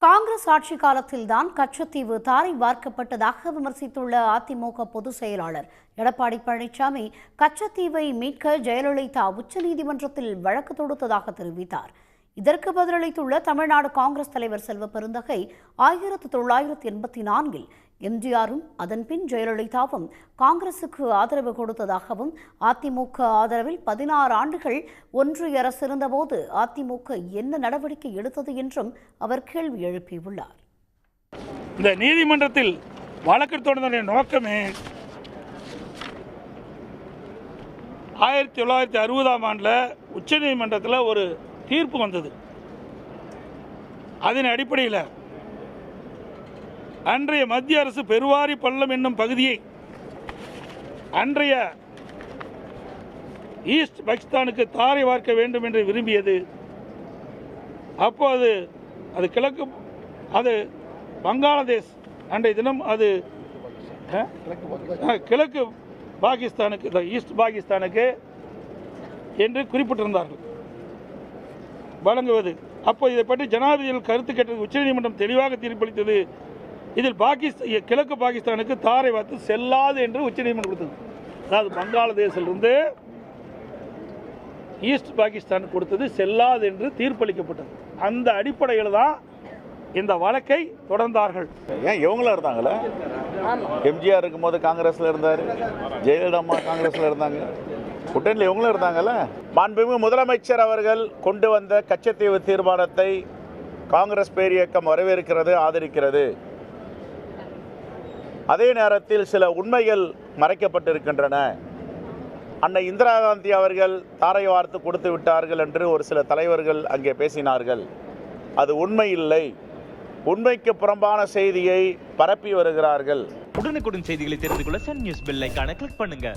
காங்கிரஸ் ஆட்சி காலத்தில்தான் கச்சத்தீவு தாரை வார்க்கப்பட்டதாக விமர்சித்துள்ள அதிமுக பொதுச் செயலாளர் எடப்பாடி பழனிசாமி, கச்சத்தீவை மீட்க ஜெயலலிதா உச்சநீதிமன்றத்தில் வழக்கு தொடுத்ததாக தெரிவித்தார். இதற்கு பதிலளித்துள்ள தமிழ்நாடு காங்கிரஸ் தலைவர் செல்வ பெருந்தகை, 1984 எம்ஜிஆரும் அதன்பின் ஜெயலலிதாவும் காங்கிரசுக்கு ஆதரவு கொடுத்ததாகவும், அதிமுக ஆதரவில் 16 ஆண்டுகள் ஒன்றிய அரசு இருந்தபோது அதிமுக என்ன நடவடிக்கை எடுத்தது என்றும் அவர் கேள்வி எழுப்பியுள்ளார். இந்த நீதிமன்றத்தில் வழக்கு தொடர்ந்த நோக்கமே 1960ஆம் ஆண்டில் உச்சநீதிமன்றத்தில் ஒரு தீர்ப்பு வந்தது. அதன் அடிப்படையில் அன்றைய மத்திய அரசு பெருவாரி பள்ளம் என்னும் பகுதியை அன்றைய ஈஸ்ட் பாகிஸ்தானுக்கு தாரை வார்க்க வேண்டும் என்று விரும்பியது. அப்போது அது வங்காளதேஷ் அன்றைய தினம் அது கிழக்கு பாகிஸ்தானுக்கு, ஈஸ்ட் பாகிஸ்தானுக்கு என்று குறிப்பிட்டிருந்தார்கள் வழங்குவது. அப்போ இதை பற்றி ஜனாதிபதிகள் கருத்து கேட்டது. உச்சநீதிமன்றம் தெளிவாக தீர்ப்பளித்தது. இதில் கிழக்கு பாகிஸ்தானுக்கு தாரை வார்த்து செல்லாது என்று உச்சநீதிமன்றம் கொடுத்தது. அதாவது வங்காளதேசிலிருந்து ஈஸ்ட் பாகிஸ்தான் கொடுத்தது செல்லாது என்று தீர்ப்பளிக்கப்பட்டது. அந்த அடிப்படையில் தான் இந்த வழக்கை தொடர்ந்தார்கள். ஏன் இவங்களும் இருந்தாங்களே? எம்ஜிஆர் இருக்கும்போது காங்கிரஸில் இருந்தார், ஜெயலலிதா அம்மா காங்கிரஸில் இருந்தாங்க, கூட்டணியில் இவங்களும் இருந்தாங்கல்ல. மாண்புமிகு முதலமைச்சர் அவர்கள் கொண்டு வந்த கச்சத்தீவு தீர்மானத்தை காங்கிரஸ் பேரியக்கம் வரவேற்கிறது, ஆதரிக்கிறது. அதே நேரத்தில் சில உண்மைகள் மறைக்கப்பட்டிருக்கின்றன. அன்னை இந்திரா காந்தி அவர்கள் தாரை வார்த்து கொடுத்து விட்டார்கள் என்று ஒரு சில தலைவர்கள் அங்கே பேசினார்கள். அது உண்மை இல்லை. உண்மைக்கு புறம்பான செய்தியை பரப்பி வருகிறார்கள். உடனுக்குடன் செய்திகளை தெரிந்து கொள்ள சன் நியூஸ் பெல் ஐகானை கிளிக் பண்ணுங்க.